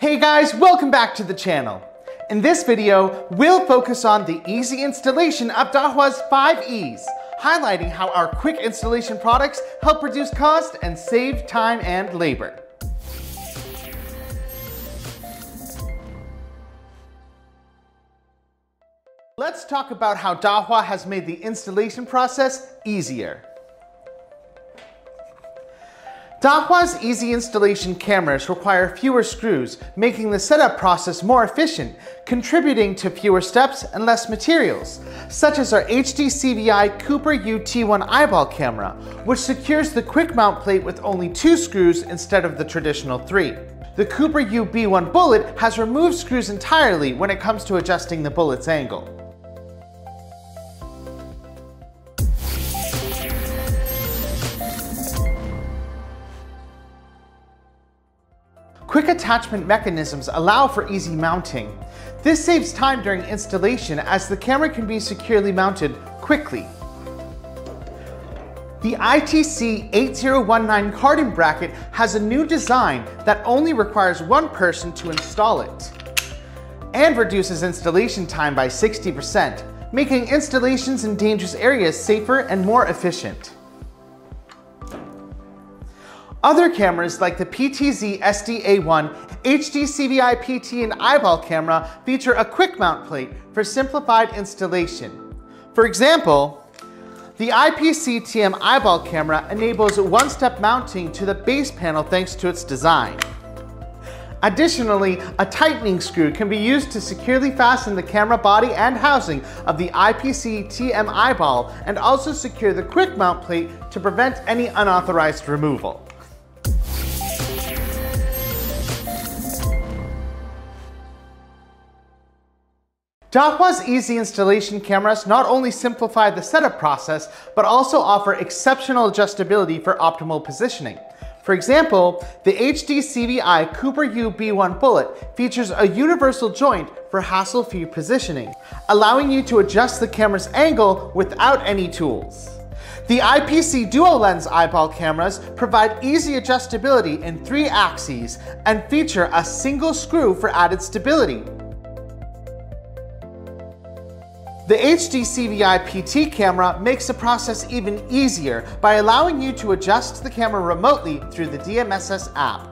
Hey guys, welcome back to the channel. In this video, we'll focus on the easy installation of Dahua's 5 E's, highlighting how our quick installation products help reduce cost and save time and labor. Let's talk about how Dahua has made the installation process easier. Dahua's easy installation cameras require fewer screws, making the setup process more efficient, contributing to fewer steps and less materials, such as our HD CVI Cooper U T1 eyeball camera, which secures the quick mount plate with only 2 screws instead of the traditional 3. The Cooper U B1 bullet has removed screws entirely when it comes to adjusting the bullet's angle. Quick attachment mechanisms allow for easy mounting. This saves time during installation as the camera can be securely mounted quickly. The ITC 8019 cardan bracket has a new design that only requires one person to install it and reduces installation time by 60%, making installations in dangerous areas safer and more efficient. Other cameras like the PTZ SD-A1, HD CVI PT and eyeball camera feature a quick mount plate for simplified installation. For example, the IPC TM eyeball camera enables one-step mounting to the base panel thanks to its design. Additionally, a tightening screw can be used to securely fasten the camera body and housing of the IPC TM eyeball and also secure the quick mount plate to prevent any unauthorized removal. Dahua's easy installation cameras not only simplify the setup process, but also offer exceptional adjustability for optimal positioning. For example, the HD CVI Cooper U B1 bullet features a universal joint for hassle-free positioning, allowing you to adjust the camera's angle without any tools. The IPC dual lens eyeball cameras provide easy adjustability in 3 axes and feature a single screw for added stability. The HD CVI PT camera makes the process even easier by allowing you to adjust the camera remotely through the DMSS app.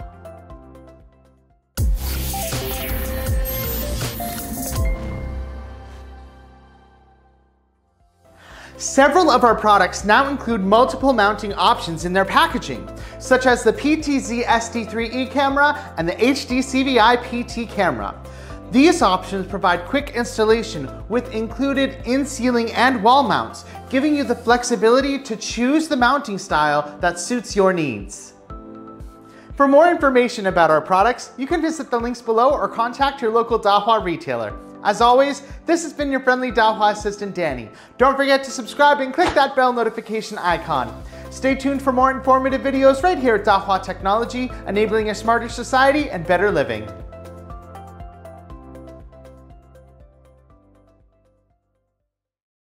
Several of our products now include multiple mounting options in their packaging, such as the PTZ SD3E camera and the HD CVI PT camera. These options provide quick installation with included in-ceiling and wall mounts, giving you the flexibility to choose the mounting style that suits your needs. For more information about our products, you can visit the links below or contact your local Dahua retailer. As always, this has been your friendly Dahua assistant, Danny. Don't forget to subscribe and click that bell notification icon. Stay tuned for more informative videos right here at Dahua Technology, enabling a smarter society and better living.